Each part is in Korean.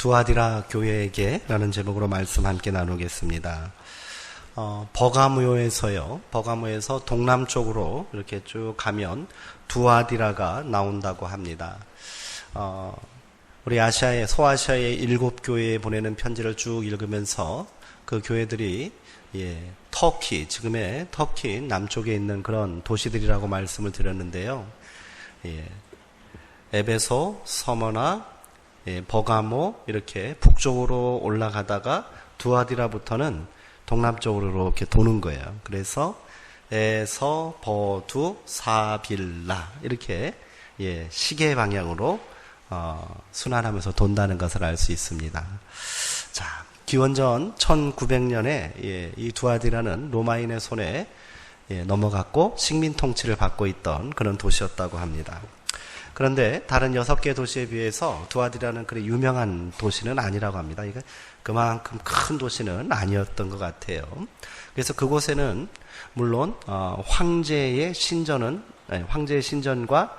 두아디라 교회에게라는 제목으로 말씀 함께 나누겠습니다. 버가모에서요. 버가모에서 동남쪽으로 이렇게 쭉 가면 두아디라가 나온다고 합니다. 우리 아시아의 소아시아의 7교회에 보내는 편지를 쭉 읽으면서 그 교회들이 터키, 지금의 터키 남쪽에 있는 그런 도시들이라고 말씀을 드렸는데요. 에베소, 서머나, 버가모 이렇게 북쪽으로 올라가다가 두아디라부터는 동남쪽으로 이렇게 도는 거예요. 그래서 에서 버두 사빌라 이렇게 시계 방향으로 순환하면서 돈다는 것을 알 수 있습니다. 자, 기원전 1900년에 이 두아디라는 로마인의 손에 넘어갔고 식민 통치를 받고 있던 그런 도시였다고 합니다. 그런데 다른 6개 도시에 비해서 두아디라는 그리 유명한 도시는 아니라고 합니다. 이게 그만큼 큰 도시는 아니었던 것 같아요. 그래서 그곳에는 물론 황제의 신전과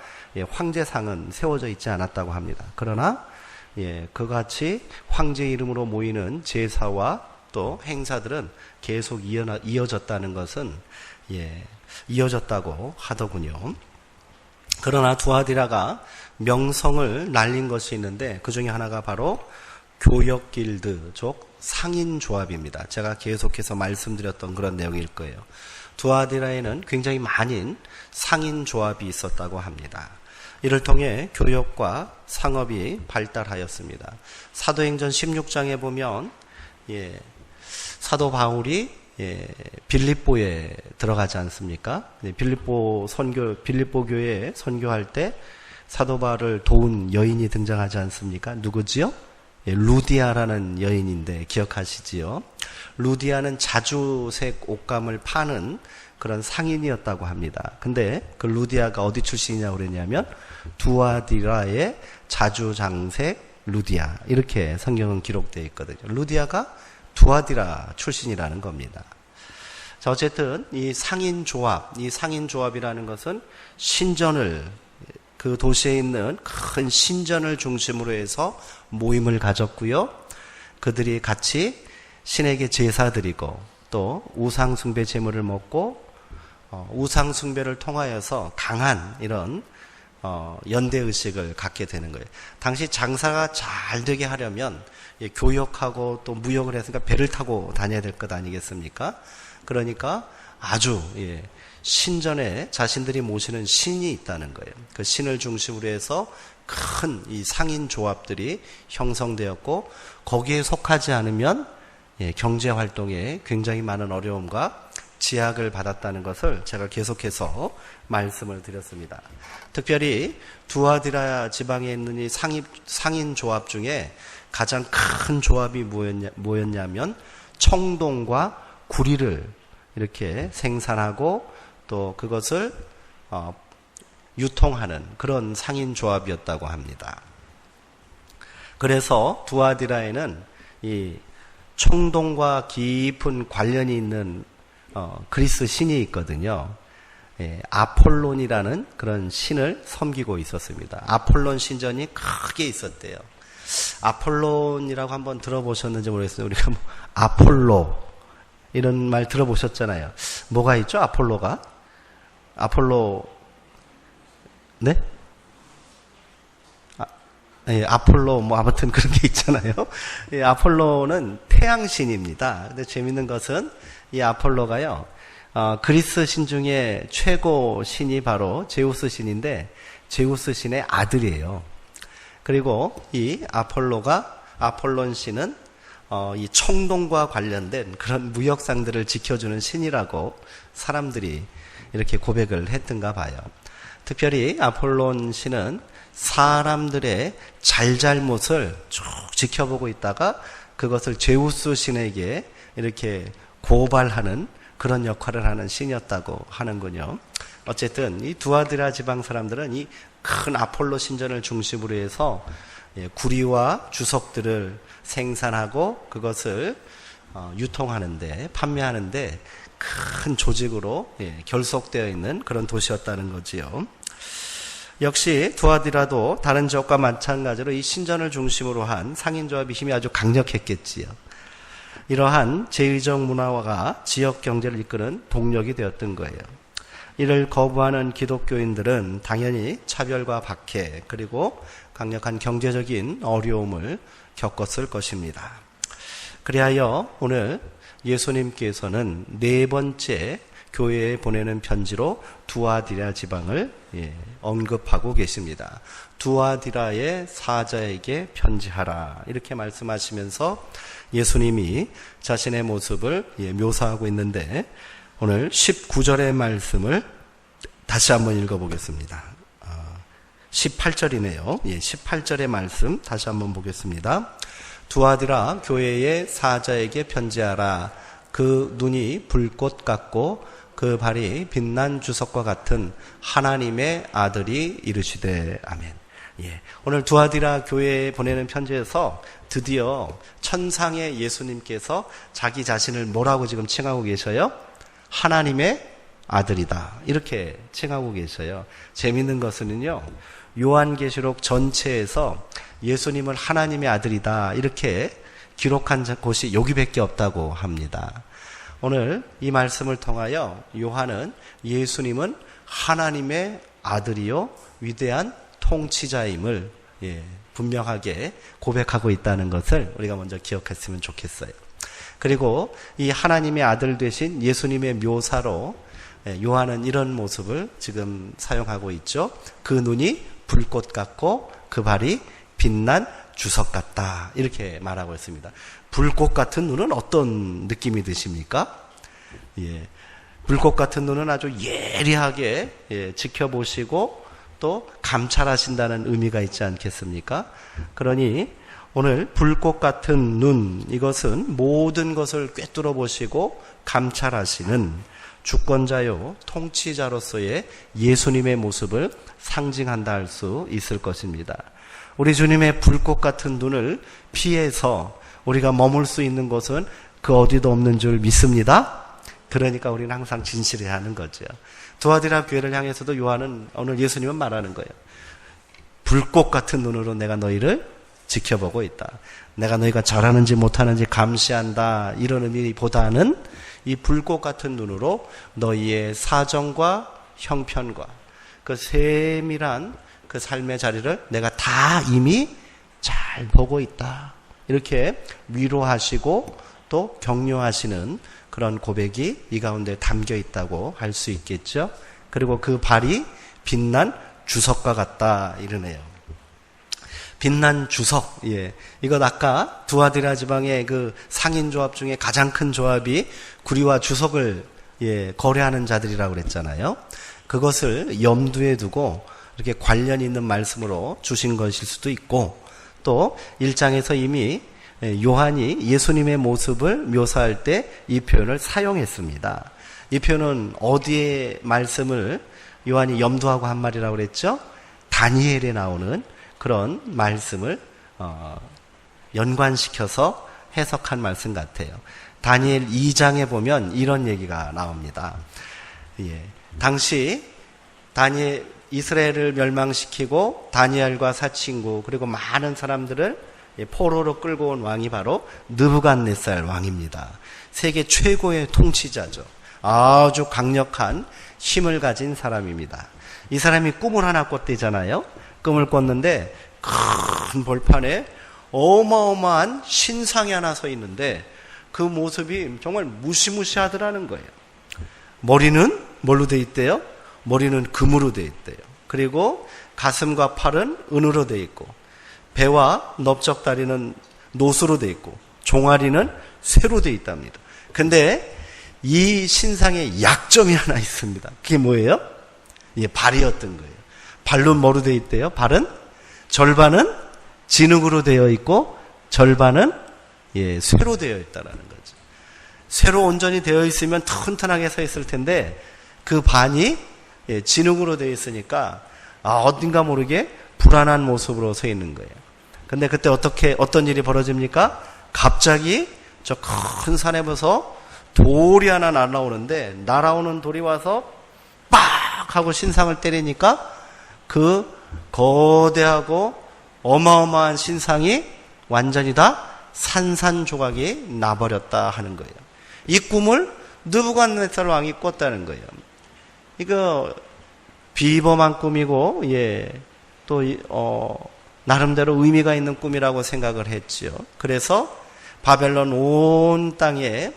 황제상은 세워져 있지 않았다고 합니다. 그러나 그같이 황제 이름으로 모이는 제사와 또 행사들은 계속 이어졌다는 것은 이어졌다고 하더군요. 그러나 두아디라가 명성을 날린 것이 있는데 그 중에 하나가 바로 교역길드족 상인조합입니다. 제가 계속해서 말씀드렸던 그런 내용일 거예요. 두아디라에는 굉장히 많은 상인조합이 있었다고 합니다. 이를 통해 교역과 상업이 발달하였습니다. 사도행전 16장에 보면 사도 바울이 빌립보에 들어가지 않습니까? 빌립보 교회에 선교할 때 사도 바울을 도운 여인이 등장하지 않습니까? 누구지요? 루디아라는 여인인데 기억하시지요? 루디아는 자주색 옷감을 파는 그런 상인이었다고 합니다. 근데 그 루디아가 어디 출신이냐고 그랬냐면 두아디라의 자주장색 루디아 이렇게 성경은 기록되어 있거든요. 루디아가 두아디라 출신이라는 겁니다. 자, 어쨌든 이 상인조합이라는 것은 그 도시에 있는 큰 신전을 중심으로 해서 모임을 가졌고요. 그들이 같이 신에게 제사 드리고 또 우상숭배 제물을 먹고 우상숭배를 통하여서 강한 이런 연대의식을 갖게 되는 거예요. 당시 장사가 잘 되게 하려면 교역하고 또 무역을 했으니까 배를 타고 다녀야 될 것 아니겠습니까? 그러니까 아주 신전에 자신들이 모시는 신이 있다는 거예요. 그 신을 중심으로 해서 큰 이 상인 조합들이 형성되었고 거기에 속하지 않으면 경제 활동에 굉장히 많은 어려움과 제약을 받았다는 것을 제가 계속해서 말씀을 드렸습니다. 특별히 두아디라 지방에 있는 이 상인 조합 중에 가장 큰 조합이 뭐였냐면 청동과 구리를 이렇게 생산하고 또 그것을 유통하는 그런 상인 조합이었다고 합니다. 그래서 두아디라에는 이 청동과 깊은 관련이 있는 그리스 신이 있거든요. 아폴론이라는 그런 신을 섬기고 있었습니다. 아폴론 신전이 크게 있었대요. 아폴론이라고 한번 들어보셨는지 모르겠어요. 우리가 아폴로 이런 말 들어보셨잖아요. 뭐가 있죠? 아폴로가? 네? 아폴로 아무튼 그런 게 있잖아요. 아폴로는 태양신입니다. 근데 재밌는 것은 이 아폴로가요. 그리스 신 중에 최고 신이 바로 제우스 신인데 제우스 신의 아들이에요. 그리고 이 아폴론 신은 이 청동과 관련된 그런 무역상들을 지켜주는 신이라고 사람들이 이렇게 고백을 했던가 봐요. 특별히 아폴론 신은 사람들의 잘잘못을 쭉 지켜보고 있다가 그것을 제우스 신에게 이렇게 고발하는 그런 역할을 하는 신이었다고 하는군요. 어쨌든 이 두아디라 지방 사람들은 이 큰 아폴로 신전을 중심으로 해서 구리와 주석들을 생산하고 그것을 유통하는데 판매하는데 큰 조직으로 결속되어 있는 그런 도시였다는 거지요. 역시 두아디라도 다른 지역과 마찬가지로 이 신전을 중심으로 한 상인조합의 힘이 아주 강력했겠지요. 이러한 제의적 문화화가 지역 경제를 이끄는 동력이 되었던 거예요. 이를 거부하는 기독교인들은 당연히 차별과 박해 그리고 강력한 경제적인 어려움을 겪었을 것입니다. 그리하여 오늘 예수님께서는 네 번째 교회에 보내는 편지로 두아디라 지방을 언급하고 계십니다. 두아디라의 사자에게 편지하라 이렇게 말씀하시면서 예수님이 자신의 모습을 묘사하고 있는데 오늘 19절의 말씀을 다시 한번 읽어보겠습니다. 18절이네요. 18절의 말씀 다시 한번 보겠습니다. 두아디라 교회의 사자에게 편지하라. 그 눈이 불꽃 같고 그 발이 빛난 주석과 같은 하나님의 아들이 이르시되 아멘. 오늘 두아디라 교회에 보내는 편지에서 드디어 천상의 예수님께서 자기 자신을 뭐라고 지금 칭하고 계셔요? 하나님의 아들이다 이렇게 칭하고 계셔요. 재미있는 것은요, 요한계시록 전체에서 예수님을 하나님의 아들이다 이렇게 기록한 곳이 여기밖에 없다고 합니다. 오늘 이 말씀을 통하여 요한은 예수님은 하나님의 아들이요 위대한 통치자임을 분명하게 고백하고 있다는 것을 우리가 먼저 기억했으면 좋겠어요. 그리고 이 하나님의 아들 되신 예수님의 묘사로 요한은 이런 모습을 지금 사용하고 있죠. 그 눈이 불꽃 같고 그 발이 빛난 주석 같다 이렇게 말하고 있습니다. 불꽃 같은 눈은 어떤 느낌이 드십니까? 불꽃 같은 눈은 아주 예리하게 지켜보시고 또 감찰하신다는 의미가 있지 않겠습니까? 그러니 오늘 불꽃 같은 눈, 이것은 모든 것을 꿰뚫어 보시고 감찰하시는 주권자요 통치자로서의 예수님의 모습을 상징한다 할 수 있을 것입니다. 우리 주님의 불꽃 같은 눈을 피해서 우리가 머물 수 있는 곳은 그 어디도 없는 줄 믿습니다. 그러니까 우리는 항상 진실해야 하는 거죠. 두아디라 교회를 향해서도 요한은 오늘 예수님은 말하는 거예요. 불꽃 같은 눈으로 내가 너희를 지켜보고 있다. 내가 너희가 잘하는지 못하는지 감시한다. 이런 의미보다는 이 불꽃 같은 눈으로 너희의 사정과 형편과 그 세밀한 그 삶의 자리를 내가 다 이미 잘 보고 있다. 이렇게 위로하시고 또 격려하시는 그런 고백이 이 가운데 담겨 있다고 할 수 있겠죠. 그리고 그 발이 빛난 주석과 같다 이러네요. 빛난 주석. 이것 아까 두아디라 지방의 그 상인 조합 중에 가장 큰 조합이 구리와 주석을 거래하는 자들이라고 그랬잖아요. 그것을 염두에 두고 이렇게 관련 있는 말씀으로 주신 것일 수도 있고, 또 1장에서 이미 요한이 예수님의 모습을 묘사할 때 이 표현을 사용했습니다. 이 표현은 어디에 말씀을 요한이 염두하고 한 말이라고 그랬죠? 다니엘에 나오는 그런 말씀을 연관시켜서 해석한 말씀 같아요. 다니엘 2장에 보면 이런 얘기가 나옵니다. 당시 이스라엘을 멸망시키고 다니엘과 사친구 그리고 많은 사람들을 포로로 끌고 온 왕이 바로 느부갓네살 왕입니다. 세계 최고의 통치자죠. 아주 강력한 힘을 가진 사람입니다. 이 사람이 꿈을 하나 꿨대잖아요. 꿈을 꿨는데 큰 벌판에 어마어마한 신상이 하나 서 있는데 그 모습이 정말 무시무시하더라는 거예요. 머리는 뭘로 돼 있대요? 머리는 금으로 돼 있대요. 그리고 가슴과 팔은 은으로 돼 있고 배와 넓적다리는 노수로 돼 있고 종아리는 쇠로 돼 있답니다. 근데 이 신상에 약점이 하나 있습니다. 그게 뭐예요? 발이었던 거예요. 발은 뭐로 되어 있대요? 발은 절반은 진흙으로 되어 있고 절반은 쇠로 되어 있다라는 거죠. 쇠로 온전히 되어 있으면 튼튼하게 서 있을 텐데 그 반이 진흙으로 되어 있으니까 어딘가 모르게 불안한 모습으로 서 있는 거예요. 근데 그때 어떤 일이 벌어집니까? 갑자기 저 큰 산에서 돌이 하나 날아오는데 날아오는 돌이 와서 빡 하고 신상을 때리니까 그 그 거대하고 어마어마한 신상이 완전히 다 산산조각이 나버렸다 하는 거예요. 이 꿈을 느부갓네살 왕이 꿨다는 거예요. 이거 비범한 꿈이고, 또 나름대로 의미가 있는 꿈이라고 생각을 했지요. 그래서 바벨론 온 땅에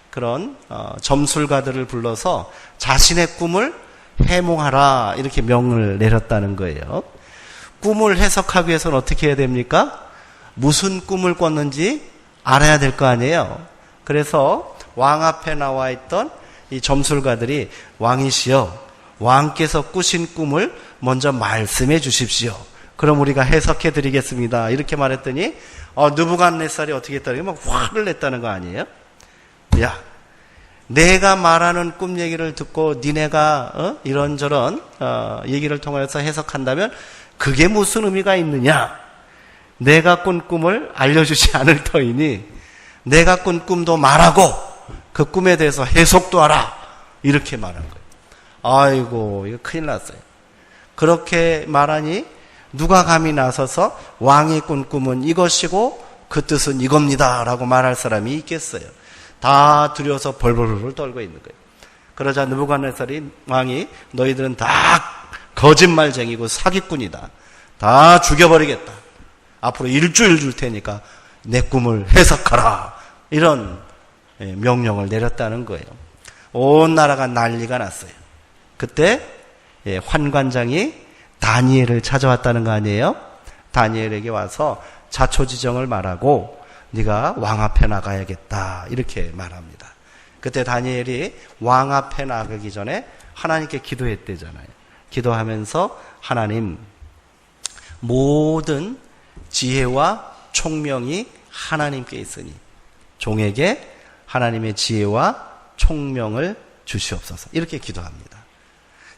그런 점술가들을 불러서 자신의 꿈을 해몽하라 이렇게 명을 내렸다는 거예요. 꿈을 해석하기 위해서는 어떻게 해야 됩니까? 무슨 꿈을 꿨는지 알아야 될 거 아니에요. 그래서 왕 앞에 나와 있던 이 점술가들이 왕이시여, 왕께서 꾸신 꿈을 먼저 말씀해 주십시오. 그럼 우리가 해석해 드리겠습니다. 이렇게 말했더니 느부갓네살이 어떻게 했다는 게 막 화를 냈다는 거 아니에요? 야, 내가 말하는 꿈 얘기를 듣고 니네가 이런저런 얘기를 통해서 해석한다면 그게 무슨 의미가 있느냐? 내가 꾼 꿈을 알려주지 않을 터이니 내가 꾼 꿈도 말하고 그 꿈에 대해서 해석도 하라. 이렇게 말한 거예요. 아이고, 이거 큰일 났어요. 그렇게 말하니 누가 감히 나서서 왕이 꾼 꿈은 이것이고 그 뜻은 이겁니다 라고 말할 사람이 있겠어요. 다 두려워서 벌벌벌 떨고 있는 거예요. 그러자 느부갓네살이 왕이 너희들은 다 거짓말쟁이고 사기꾼이다. 다 죽여버리겠다. 앞으로 일주일 줄 테니까 내 꿈을 해석하라. 이런 명령을 내렸다는 거예요. 온 나라가 난리가 났어요. 그때 환관장이 다니엘을 찾아왔다는 거 아니에요? 다니엘에게 와서 자초지정을 말하고 네가 왕 앞에 나가야겠다 이렇게 말합니다. 그때 다니엘이 왕 앞에 나가기 전에 하나님께 기도했대잖아요. 기도하면서 하나님, 모든 지혜와 총명이 하나님께 있으니 종에게 하나님의 지혜와 총명을 주시옵소서 이렇게 기도합니다.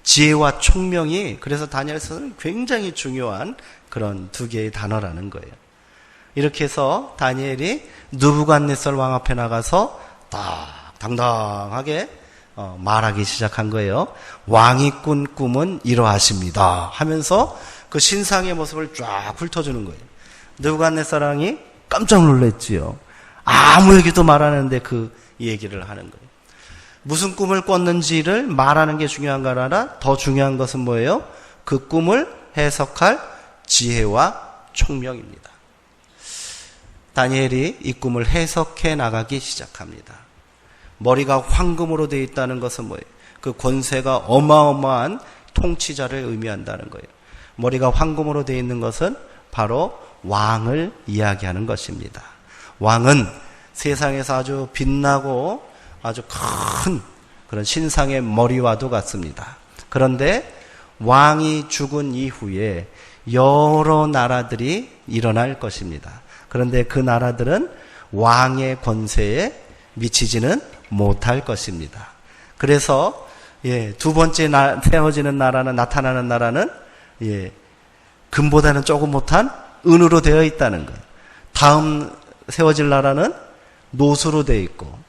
지혜와 총명이 그래서 다니엘서는 굉장히 중요한 그런 두 개의 단어라는 거예요. 이렇게 해서 다니엘이 느부갓네살 왕 앞에 나가서 당당하게 말하기 시작한 거예요. 왕이 꾼 꿈은 이러하십니다 하면서 그 신상의 모습을 쫙 훑어주는 거예요. 느부갓네살 왕이 깜짝 놀랐지요. 아무 얘기도 말하는데 그 얘기를 하는 거예요. 무슨 꿈을 꿨는지를 말하는 게 중요한 거 아니라 더 중요한 것은 뭐예요? 그 꿈을 해석할 지혜와 총명입니다. 다니엘이 이 꿈을 해석해 나가기 시작합니다. 머리가 황금으로 되어 있다는 것은 뭐예요? 그 권세가 어마어마한 통치자를 의미한다는 거예요. 머리가 황금으로 되어 있는 것은 바로 왕을 이야기하는 것입니다. 왕은 세상에서 아주 빛나고 아주 큰 그런 신상의 머리와도 같습니다. 그런데 왕이 죽은 이후에 여러 나라들이 일어날 것입니다. 그런데 그 나라들은 왕의 권세에 미치지는 못할 것입니다. 그래서 두 번째 세워지는 나라는 나타나는 나라는 금보다는 조금 못한 은으로 되어 있다는 거예요. 다음 세워질 나라는 노수로 되어 있고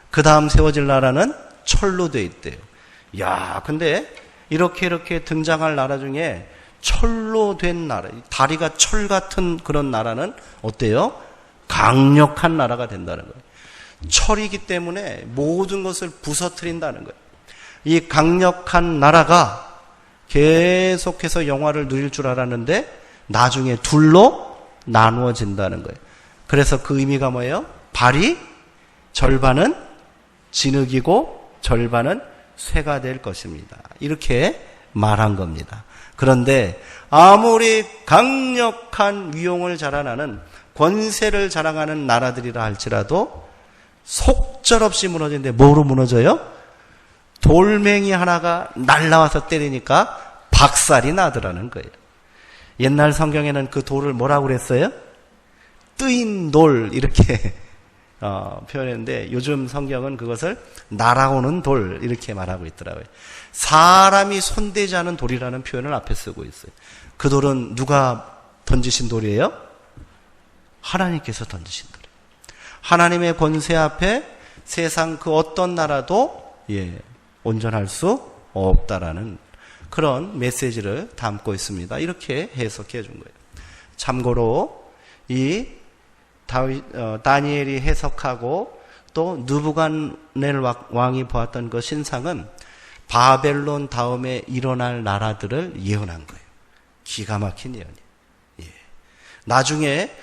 그 다음 세워질 나라는 철로 되어 있대요. 야, 근데 이렇게 등장할 나라 중에 철로 된 나라, 다리가 철 같은 그런 나라는 어때요? 강력한 나라가 된다는 거예요. 철이기 때문에 모든 것을 부서뜨린다는 거예요. 이 강력한 나라가 계속해서 영화를 누릴 줄 알았는데 나중에 둘로 나누어진다는 거예요. 그래서 그 의미가 뭐예요? 발이 절반은 진흙이고 절반은 쇠가 될 것입니다. 이렇게 말한 겁니다. 그런데 아무리 강력한 위용을 자랑하는 권세를 자랑하는 나라들이라 할지라도 속절없이 무너지는데 뭐로 무너져요? 돌멩이 하나가 날라와서 때리니까 박살이 나더라는 거예요. 옛날 성경에는 그 돌을 뭐라고 그랬어요? 뜨인 돌 이렇게 표현했는데 요즘 성경은 그것을 날아오는 돌 이렇게 말하고 있더라고요. 사람이 손대지 않은 돌이라는 표현을 앞에 쓰고 있어요. 그 돌은 누가 던지신 돌이에요? 하나님께서 던지신 돌이에요. 하나님의 권세 앞에 세상 그 어떤 나라도 온전할 수 없다라는 그런 메시지를 담고 있습니다. 이렇게 해석해 준 거예요. 참고로 이 다니엘이 해석하고 또 느부갓네살 왕이 보았던 그 신상은 바벨론 다음에 일어날 나라들을 예언한 거예요. 기가 막힌 예언이에요. 예. 나중에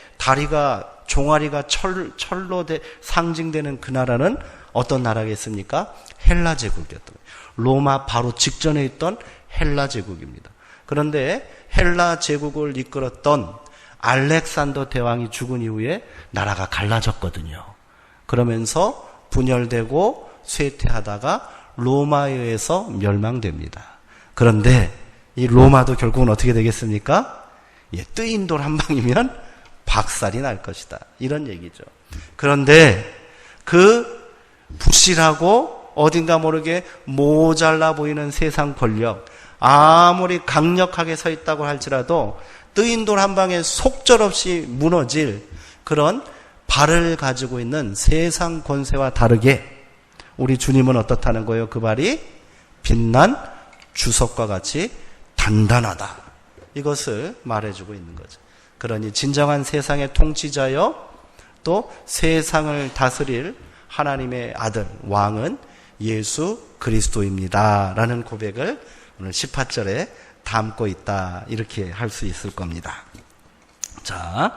종아리가 철로 상징되는 그 나라는 어떤 나라겠습니까? 헬라 제국이었던 거예요. 로마 바로 직전에 있던 헬라 제국입니다. 그런데 헬라 제국을 이끌었던 알렉산더 대왕이 죽은 이후에 나라가 갈라졌거든요. 그러면서 분열되고 쇠퇴하다가 로마에 의해서 멸망됩니다. 그런데 이 로마도 결국은 어떻게 되겠습니까? 예, 뜨인 돌 한 방이면 박살이 날 것이다. 이런 얘기죠. 그런데 그 부실하고 어딘가 모르게 모자라 보이는 세상 권력, 아무리 강력하게 서 있다고 할지라도 뜨인 돌 한 방에 속절없이 무너질 그런 발을 가지고 있는 세상 권세와 다르게 우리 주님은 어떻다는 거예요? 그 발이 빛난 주석과 같이 단단하다. 이것을 말해주고 있는 거죠. 그러니 진정한 세상의 통치자여 또 세상을 다스릴 하나님의 아들 왕은 예수 그리스도입니다. 라는 고백을 오늘 18절에 담고 있다. 이렇게 할 수 있을 겁니다. 자,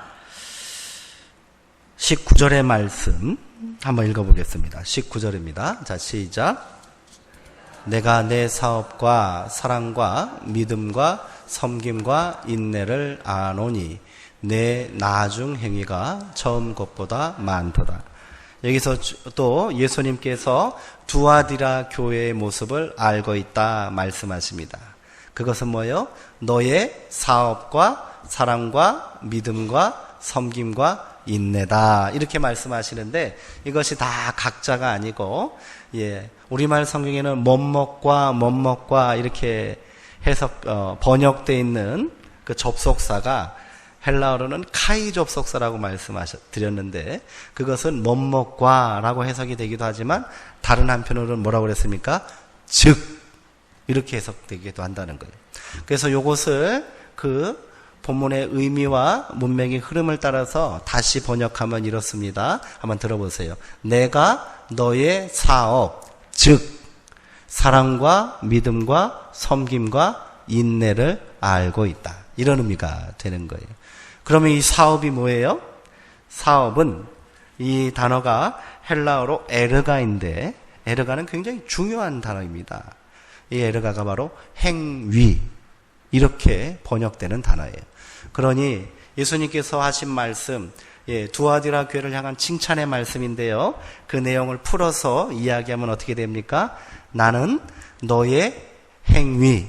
19절의 말씀 한번 읽어보겠습니다. 19절입니다. 자, 시작. 내가 내 사업과 사랑과 믿음과 섬김과 인내를 아노니 내 나중 행위가 처음 것보다 많도다. 여기서 또 예수님께서 두아디라 교회의 모습을 알고 있다 말씀하십니다. 그것은 뭐예요? 너의 사업과 사랑과 믿음과 섬김과 인내다. 이렇게 말씀하시는데 이것이 다 각자가 아니고 우리말 성경에는 뭐뭐과 이렇게 해석 번역되어 있는 그 접속사가 헬라어로는 카이 접속사라고 말씀드렸는데 그것은 뭐뭐과라고 해석이 되기도 하지만 다른 한편으로는 뭐라고 그랬습니까? 즉 이렇게 해석되기도 한다는 거예요. 그래서 이것을 그 본문의 의미와 문맥의 흐름을 따라서 다시 번역하면 이렇습니다. 한번 들어보세요. 내가 너의 사업, 즉 사랑과 믿음과 섬김과 인내를 알고 있다. 이런 의미가 되는 거예요. 그러면 이 사업이 뭐예요? 사업은 이 단어가 헬라어로 에르가인데 에르가는 굉장히 중요한 단어입니다. 이 에르가가 바로 행위 이렇게 번역되는 단어예요. 그러니 예수님께서 하신 말씀 두아디라 교회를 향한 칭찬의 말씀인데요. 그 내용을 풀어서 이야기하면 어떻게 됩니까? 나는 너의 행위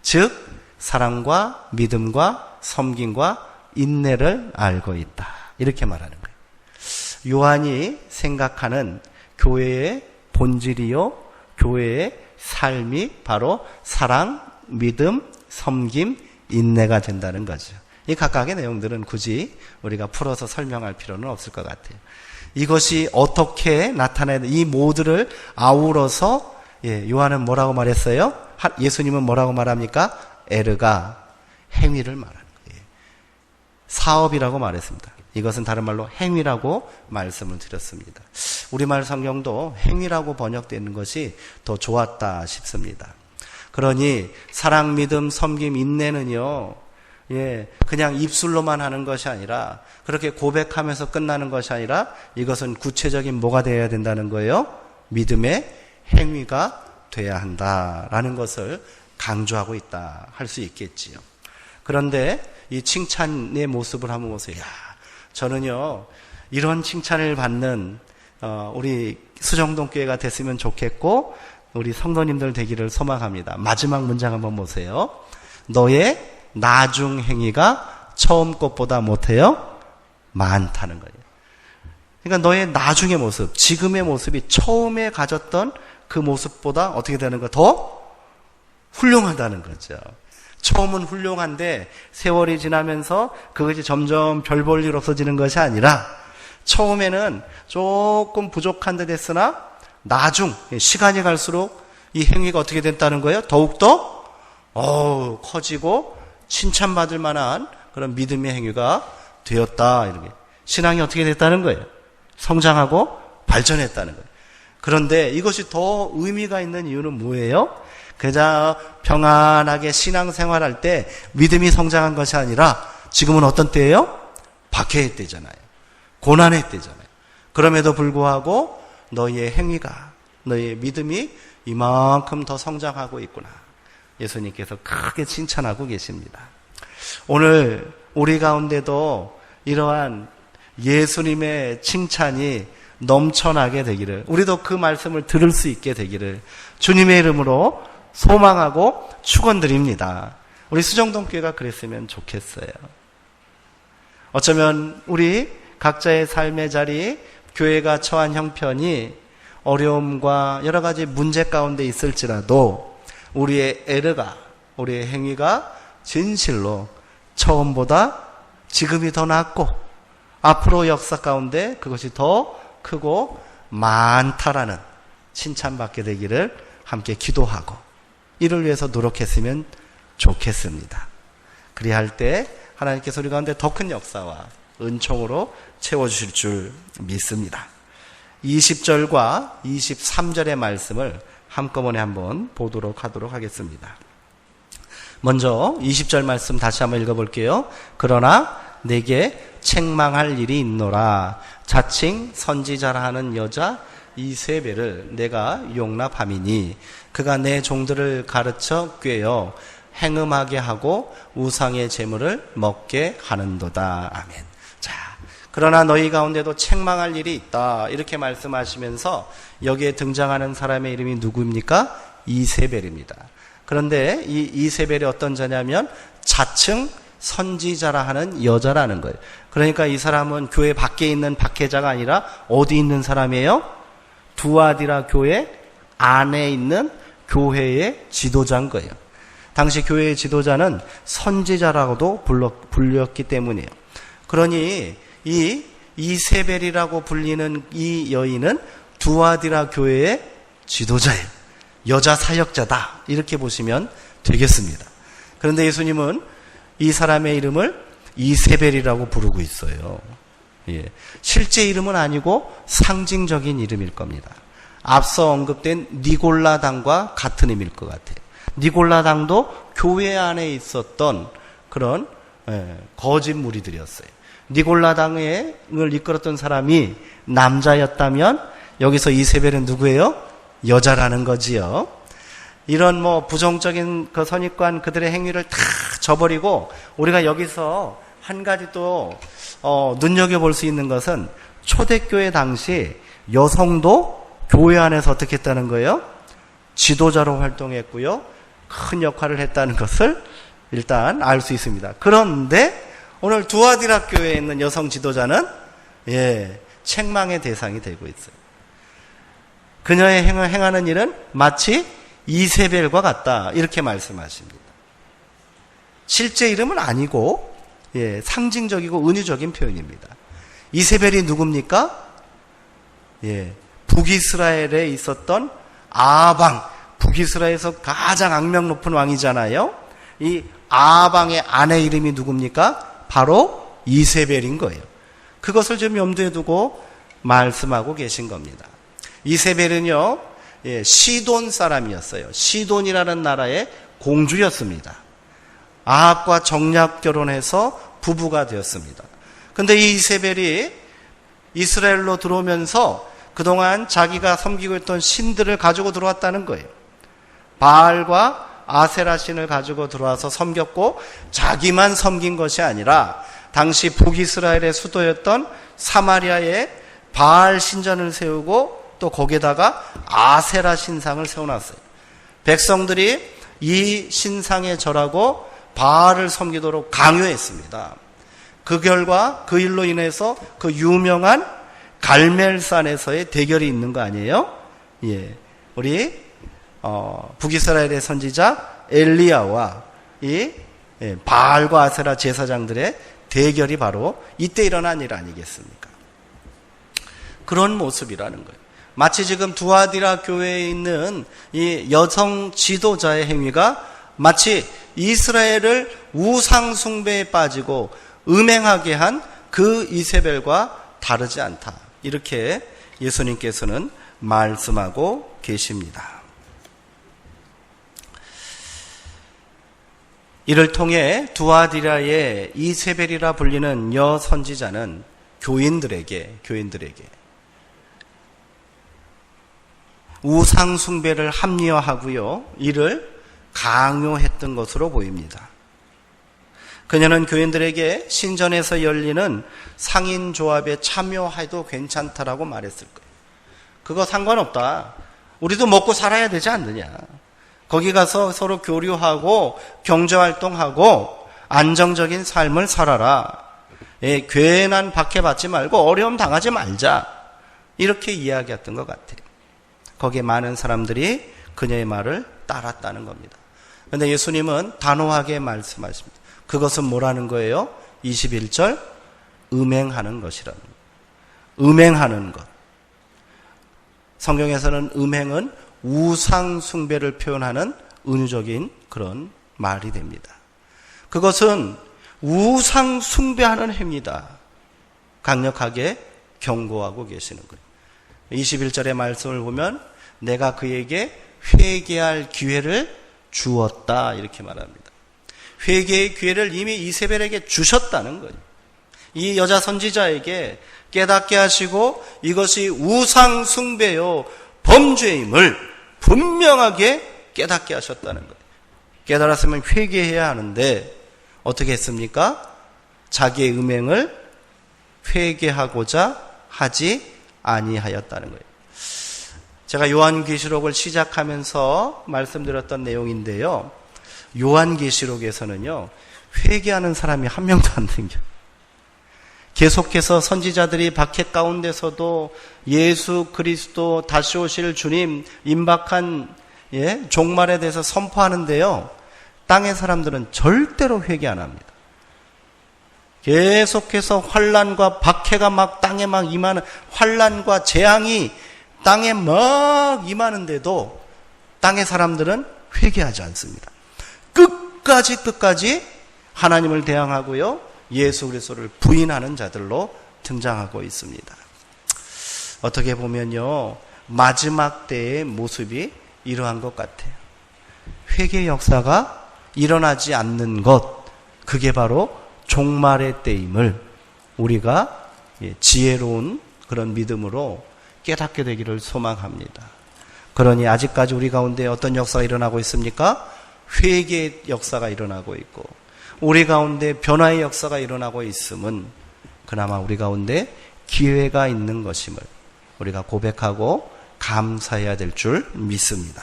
즉 사랑과 믿음과 섬김과 인내를 알고 있다. 이렇게 말하는 거예요. 요한이 생각하는 교회의 본질이요 교회의 삶이 바로 사랑, 믿음, 섬김, 인내가 된다는 거죠. 이 각각의 내용들은 굳이 우리가 풀어서 설명할 필요는 없을 것 같아요. 이것이 어떻게 나타나는 이 모두를 아우러서 요한은 뭐라고 말했어요? 예수님은 뭐라고 말합니까? 에르가 행위를 말하는 거예요. 사업이라고 말했습니다. 이것은 다른 말로 행위라고 말씀을 드렸습니다. 우리말 성경도 행위라고 번역되는 것이 더 좋았다 싶습니다. 그러니 사랑, 믿음, 섬김, 인내는요, 그냥 입술로만 하는 것이 아니라 그렇게 고백하면서 끝나는 것이 아니라 이것은 구체적인 뭐가 되어야 된다는 거예요? 믿음의 행위가 돼야 한다라는 것을 강조하고 있다 할 수 있겠지요. 그런데 이 칭찬의 모습을 한번 보세요. 저는요 이런 칭찬을 받는 우리 수정동교회가 됐으면 좋겠고 우리 성도님들 되기를 소망합니다. 마지막 문장 한번 보세요. 너의 나중 행위가 처음 것보다 못해요? 많다는 거예요. 그러니까 너의 나중의 모습, 지금의 모습이 처음에 가졌던 그 모습보다 어떻게 되는 거? 더 훌륭하다는 거죠. 처음은 훌륭한데 세월이 지나면서 그것이 점점 별 볼 일 없어지는 것이 아니라 처음에는 조금 부족한 듯 했으나 나중 시간이 갈수록 이 행위가 어떻게 됐다는 거예요? 더욱더 커지고 칭찬받을 만한 그런 믿음의 행위가 되었다. 이렇게. 신앙이 어떻게 됐다는 거예요? 성장하고 발전했다는 거예요. 그런데 이것이 더 의미가 있는 이유는 뭐예요? 그저 평안하게 신앙생활할 때 믿음이 성장한 것이 아니라 지금은 어떤 때예요? 박해의 때잖아요. 고난의 때잖아요. 그럼에도 불구하고 너희의 행위가, 너희의 믿음이 이만큼 더 성장하고 있구나. 예수님께서 크게 칭찬하고 계십니다. 오늘 우리 가운데도 이러한 예수님의 칭찬이 넘쳐나게 되기를, 우리도 그 말씀을 들을 수 있게 되기를 주님의 이름으로 소망하고 축원드립니다. 우리 수정동교회가 그랬으면 좋겠어요. 어쩌면 우리 각자의 삶의 자리, 교회가 처한 형편이 어려움과 여러 가지 문제 가운데 있을지라도 우리의 애르가, 우리의 행위가 진실로 처음보다 지금이 더 낫고 앞으로 역사 가운데 그것이 더 크고 많다라는 칭찬받게 되기를 함께 기도하고 이를 위해서 노력했으면 좋겠습니다. 그리할 때 하나님께서 우리 가운데 더 큰 역사와 은총으로 채워주실 줄 믿습니다. 20절과 23절의 말씀을 한꺼번에 한번 보도록 하도록 하겠습니다. 먼저 20절 말씀 다시 한번 읽어볼게요. 그러나 내게 책망할 일이 있노라. 자칭 선지자라 하는 여자 이세벨을 내가 용납함이니 그가 내 종들을 가르쳐 꾀어 행음하게 하고 우상의 제물을 먹게 하는도다. 아멘. 자, 그러나 너희 가운데도 책망할 일이 있다. 이렇게 말씀하시면서 여기에 등장하는 사람의 이름이 누구입니까? 이세벨입니다. 그런데 이 이세벨이 어떤 자냐면 자칭 선지자라 하는 여자라는 거예요. 그러니까 이 사람은 교회 밖에 있는 박해자가 아니라 어디 있는 사람이에요? 두아디라 교회 안에 있는 교회의 지도자인 거예요. 당시 교회의 지도자는 선지자라고도 불렸기 때문이에요. 그러니 이 이세벨이라고 불리는 이 여인은 두아디라 교회의 지도자예요. 여자 사역자다. 이렇게 보시면 되겠습니다. 그런데 예수님은 이 사람의 이름을 이세벨이라고 부르고 있어요. 예. 실제 이름은 아니고 상징적인 이름일 겁니다. 앞서 언급된 니골라당과 같은 의미일 것 같아요. 니골라당도 교회 안에 있었던 그런 거짓 무리들이었어요. 니골라당을 이끌었던 사람이 남자였다면 여기서 이세벨은 누구예요? 여자라는 거지요. 이런 부정적인 그 선입관 그들의 행위를 다 저버리고 우리가 여기서 한 가지 또 눈여겨볼 수 있는 것은 초대교회 당시 여성도 교회 안에서 어떻게 했다는 거예요? 지도자로 활동했고요. 큰 역할을 했다는 것을 일단 알 수 있습니다. 그런데 오늘 두아디라 교회에 있는 여성 지도자는 책망의 대상이 되고 있어요. 그녀의 행하는 일은 마치 이세벨과 같다. 이렇게 말씀하십니다. 실제 이름은 아니고 상징적이고 은유적인 표현입니다. 이세벨이 누굽니까? 북이스라엘에 있었던 아방, 북이스라엘에서 가장 악명 높은 왕이잖아요. 이 아방의 아내 이름이 누굽니까? 바로 이세벨인 거예요. 그것을 좀 염두에 두고 말씀하고 계신 겁니다. 이세벨은요, 시돈 사람이었어요. 시돈이라는 나라의 공주였습니다. 아합과 정략 결혼해서 부부가 되었습니다. 근데 이 이세벨이 이스라엘로 들어오면서 그동안 자기가 섬기고 있던 신들을 가지고 들어왔다는 거예요. 바알과 아세라 신을 가지고 들어와서 섬겼고 자기만 섬긴 것이 아니라 당시 북이스라엘의 수도였던 사마리아에 바알 신전을 세우고 또 거기에다가 아세라 신상을 세워놨어요. 백성들이 이 신상에 절하고 바알을 섬기도록 강요했습니다. 그 결과 그 일로 인해서 그 유명한 갈멜산에서의 대결이 있는 거 아니에요? 우리 북이스라엘의 선지자 엘리야와 이 바알과 아세라 제사장들의 대결이 바로 이때 일어난 일 아니겠습니까? 그런 모습이라는 거예요. 마치 지금 두아디라 교회에 있는 이 여성 지도자의 행위가 마치 이스라엘을 우상 숭배에 빠지고 음행하게 한 그 이세벨과 다르지 않다. 이렇게 예수님께서는 말씀하고 계십니다. 이를 통해 두아디라의 이세벨이라 불리는 여선지자는 교인들에게 우상 숭배를 합리화하고요, 이를 강요했던 것으로 보입니다. 그녀는 교인들에게 신전에서 열리는 상인조합에 참여해도 괜찮다라고 말했을 거예요. 그거 상관없다. 우리도 먹고 살아야 되지 않느냐. 거기 가서 서로 교류하고 경제활동하고 안정적인 삶을 살아라. 괜한 박해받지 말고 어려움 당하지 말자. 이렇게 이야기했던 것 같아요. 거기에 많은 사람들이 그녀의 말을 따랐다는 겁니다. 그런데 예수님은 단호하게 말씀하십니다. 그것은 뭐라는 거예요? 21절, 음행하는 것이라는 거예요. 음행하는 것. 성경에서는 음행은 우상 숭배를 표현하는 은유적인 그런 말이 됩니다. 그것은 우상 숭배하는 행위다. 강력하게 경고하고 계시는 거예요. 21절의 말씀을 보면 내가 그에게 회개할 기회를 주었다 이렇게 말합니다. 회개의 기회를 이미 이세벨에게 주셨다는 거예요. 이 여자 선지자에게 깨닫게 하시고 이것이 우상 숭배요 범죄임을 분명하게 깨닫게 하셨다는 거예요. 깨달았으면 회개해야 하는데 어떻게 했습니까? 자기의 음행을 회개하고자 하지 아니하였다는 거예요. 제가 요한계시록을 시작하면서 말씀드렸던 내용인데요. 요한계시록에서는요, 회개하는 사람이 한 명도 안 생겨요. 계속해서 선지자들이 박해 가운데서도 예수 그리스도 다시 오실 주님 임박한 종말에 대해서 선포하는데요. 땅의 사람들은 절대로 회개 안 합니다. 계속해서 환난과 박해가 막 땅에 막 임하는 환난과 재앙이 땅에 막 임하는데도 땅의 사람들은 회개하지 않습니다. 끝까지 하나님을 대항하고요, 예수 그리스도를 부인하는 자들로 등장하고 있습니다. 어떻게 보면요, 마지막 때의 모습이 이러한 것 같아요. 회개 역사가 일어나지 않는 것, 그게 바로 종말의 때임을 우리가 지혜로운 그런 믿음으로 깨닫게 되기를 소망합니다. 그러니 아직까지 우리 가운데 어떤 역사가 일어나고 있습니까? 회개의 역사가 일어나고 있고 우리 가운데 변화의 역사가 일어나고 있음은 그나마 우리 가운데 기회가 있는 것임을 우리가 고백하고 감사해야 될 줄 믿습니다.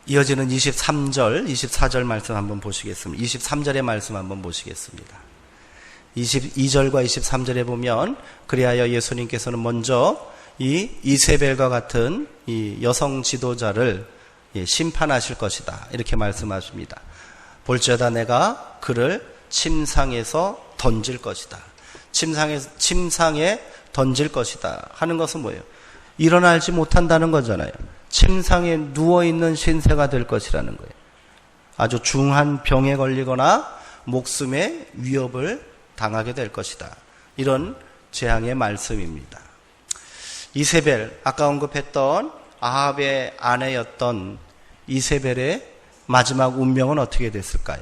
이어지는 23절, 24절 말씀 한번 보시겠습니다. 23절의 말씀 한번 보시겠습니다. 22절과 23절에 보면 그리하여 예수님께서는 먼저 이 이세벨과 같은 이 여성 지도자를 심판하실 것이다 이렇게 말씀하십니다. 볼지어다 내가 그를 침상에서 던질 것이다. 침상에 던질 것이다 하는 것은 뭐예요? 일어나지 못한다는 거잖아요. 침상에 누워있는 신세가 될 것이라는 거예요. 아주 중한 병에 걸리거나 목숨의 위협을 당하게 될 것이다. 이런 재앙의 말씀입니다. 이세벨, 아까 언급했던 아합의 아내였던 이세벨의 마지막 운명은 어떻게 됐을까요?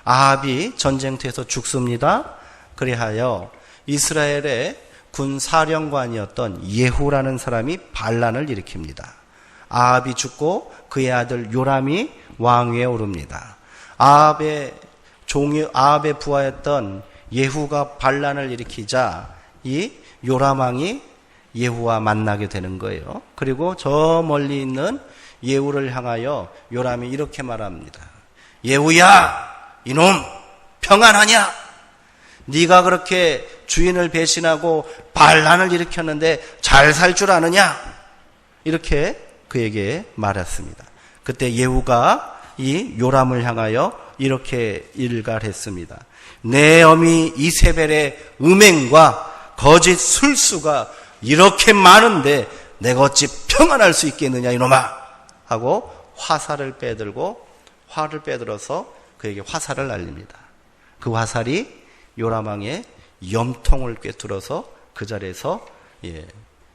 아합이 전쟁터에서 죽습니다. 그리하여 이스라엘의 군 사령관이었던 예후라는 사람이 반란을 일으킵니다. 아합이 죽고 그의 아들 요람이 왕위에 오릅니다. 아합의 부하였던 예후가 반란을 일으키자 이 요람 왕이 예후와 만나게 되는 거예요. 그리고 저 멀리 있는 예후를 향하여 요람이 이렇게 말합니다. 예후야, 이놈 평안하냐? 네가 그렇게 주인을 배신하고 반란을 일으켰는데 잘 살 줄 아느냐? 이렇게 그에게 말했습니다. 그때 예후가 이 요람을 향하여 이렇게 일갈했습니다. 내 어미 이세벨의 음행과 거짓 술수가 이렇게 많은데 내가 어찌 평안할 수 있겠느냐 이놈아. 하고 화살을 빼들고 활을 빼들어서 그에게 화살을 날립니다. 그 화살이 요람왕의 염통을 꿰뚫어서 그 자리에서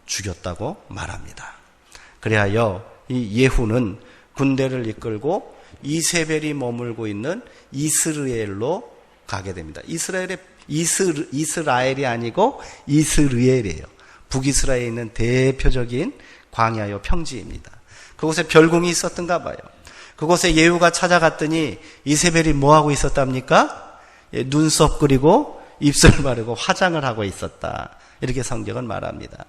죽였다고 말합니다. 그리하여 이 예후는 군대를 이끌고 이세벨이 머물고 있는 이스르엘로 가게 됩니다. 이스라엘이 아니고 이스르엘이에요. 북이스라엘에 있는 대표적인 광야요 평지입니다. 그곳에 별궁이 있었던가 봐요. 그곳에 예후가 찾아갔더니 이세벨이 뭐하고 있었답니까? 눈썹 그리고 입술 바르고 화장을 하고 있었다. 이렇게 성경은 말합니다.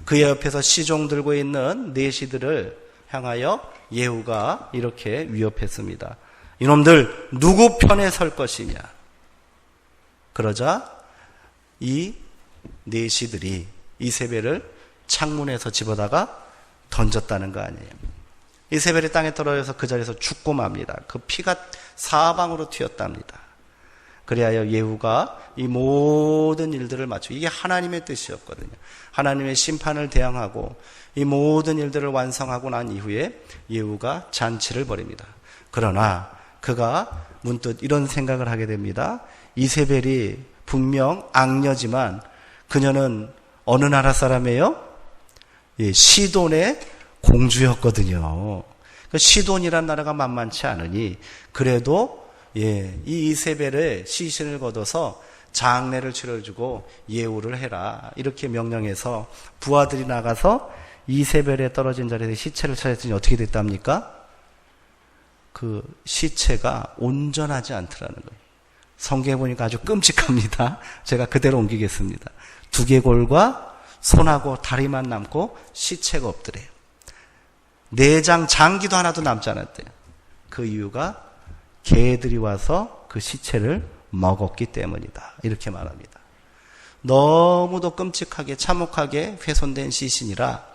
그의 옆에서 시종 들고 있는 내시들을 향하여 예후가 이렇게 위협했습니다. 이놈들 누구 편에 설 것이냐? 그러자 이 내시들이 이세벨을 창문에서 집어다가 던졌다는 거 아니에요. 이세벨이 땅에 떨어져서 그 자리에서 죽고 맙니다. 그 피가 사방으로 튀었답니다. 그리하여 예후가 이 모든 일들을 마치고, 이게 하나님의 뜻이었거든요. 하나님의 심판을 대항하고 이 모든 일들을 완성하고 난 이후에 예후가 잔치를 벌입니다. 그러나 그가 문득 이런 생각을 하게 됩니다. 이세벨이 분명 악녀지만 그녀는 어느 나라 사람이에요? 시돈의 공주였거든요. 시돈이란 나라가 만만치 않으니 그래도 이 이세벨의 시신을 걷어서 장례를 치러주고 예우를 해라, 이렇게 명령해서 부하들이 나가서 이세벨에 떨어진 자리에서 시체를 찾았더니 어떻게 됐답니까? 그 시체가 온전하지 않더라는 거예요. 성경에 보니까 아주 끔찍합니다. 제가 그대로 옮기겠습니다. 두개골과 손하고 다리만 남고 시체가 없더래요. 내장, 장기도 하나도 남지 않았대요. 그 이유가 개들이 와서 그 시체를 먹었기 때문이다, 이렇게 말합니다. 너무도 끔찍하게 참혹하게 훼손된 시신이라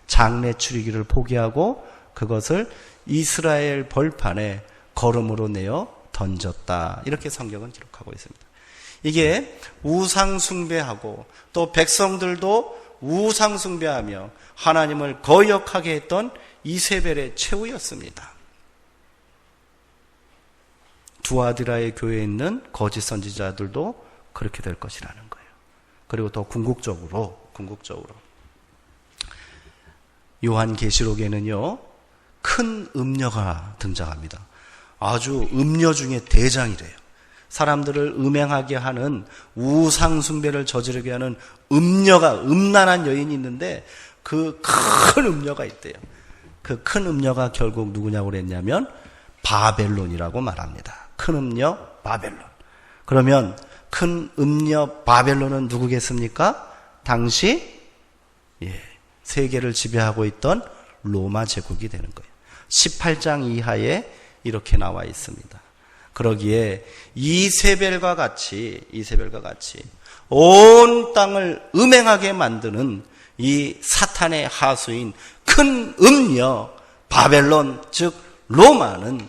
장례 치르기를 포기하고 그것을 이스라엘 벌판에 거름으로 내어 던졌다, 이렇게 성경은 기록하고 있습니다. 이게 우상 숭배하고 또 백성들도 우상 숭배하며 하나님을 거역하게 했던 이세벨의 최후였습니다. 두아디라의 교회에 있는 거짓 선지자들도 그렇게 될 것이라는 거예요. 그리고 더 궁극적으로 요한계시록에는요, 큰 음녀가 등장합니다. 아주 음녀 중에 대장이래요. 사람들을 음행하게 하는 우상 숭배를 저지르게 하는 음녀가, 음란한 여인이 있는데 그 큰 음녀가 있대요. 그 큰 음녀가 결국 누구냐고 그랬냐면 바벨론이라고 말합니다. 큰 음녀 바벨론. 그러면 큰 음녀 바벨론은 누구겠습니까? 당시 세계를 지배하고 있던 로마 제국이 되는 거예요. 18장 이하에 이렇게 나와 있습니다. 그러기에 이세벨과 같이 온 땅을 음행하게 만드는 이 사탄의 하수인 큰 음녀 바벨론, 즉 로마는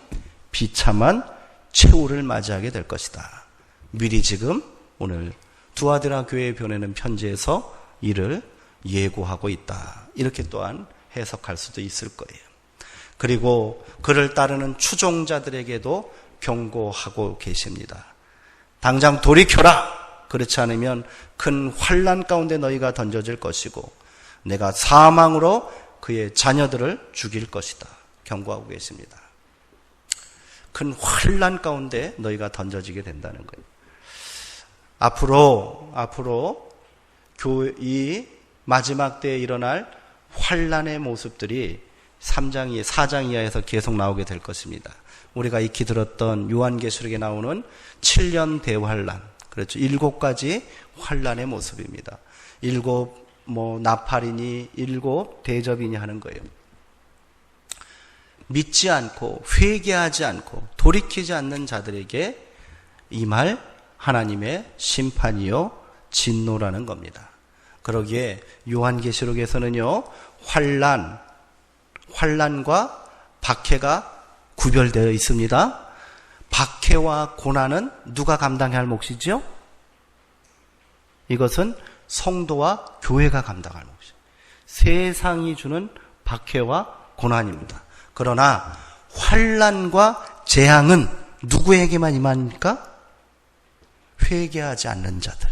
비참한 최후를 맞이하게 될 것이다. 미리 지금 오늘 두아디라 교회에 보내는 편지에서 이를 예고하고 있다, 이렇게 또한 해석할 수도 있을 거예요. 그리고 그를 따르는 추종자들에게도 경고하고 계십니다. 당장 돌이켜라. 그렇지 않으면 큰 환난 가운데 너희가 던져질 것이고 내가 사망으로 그의 자녀들을 죽일 것이다, 경고하고 계십니다. 큰 환난 가운데 너희가 던져지게 된다는 거예요. 앞으로 이 마지막 때에 일어날 환난의 모습들이 4장 이하에서 계속 나오게 될 것입니다. 우리가 익히 들었던 요한계시록에 나오는 7년 대환란, 그렇죠. 7가지 환란의 모습입니다. 7 나팔이니 7 대접이니 하는 거예요. 믿지 않고 회개하지 않고 돌이키지 않는 자들에게 임할 하나님의 심판이요 진노라는 겁니다. 그러기에 요한계시록에서는요, 환란과 박해가 구별되어 있습니다. 박해와 고난은 누가 감당해야 할 몫이죠? 이것은 성도와 교회가 감당할 몫이죠. 세상이 주는 박해와 고난입니다. 그러나 환난과 재앙은 누구에게만 임합니까? 회개하지 않는 자들.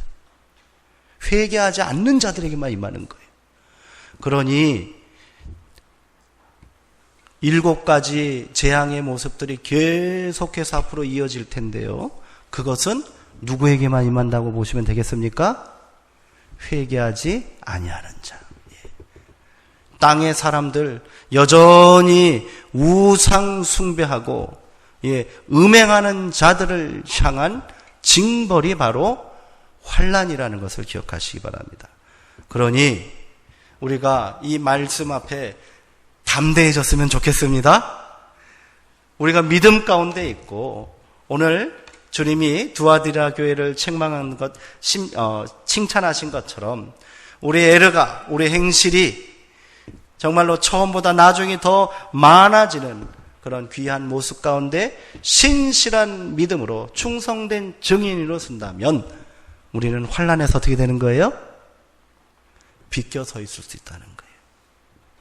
회개하지 않는 자들에게만 임하는 거예요. 그러니 7가지 재앙의 모습들이 계속해서 앞으로 이어질 텐데요. 그것은 누구에게만 임한다고 보시면 되겠습니까? 회개하지 아니하는 자. 땅의 사람들 여전히 우상 숭배하고 음행하는 자들을 향한 징벌이 바로 환난이라는 것을 기억하시기 바랍니다. 그러니 우리가 이 말씀 앞에 담대해졌으면 좋겠습니다. 우리가 믿음 가운데 있고 오늘 주님이 두아디라 교회를 책망한 것, 칭찬하신 것처럼 우리 에르가, 우리 행실이 정말로 처음보다 나중에 더 많아지는 그런 귀한 모습 가운데 신실한 믿음으로 충성된 증인으로 쓴다면 우리는 환난에서 어떻게 되는 거예요? 비껴 서 있을 수 있다는 거예요.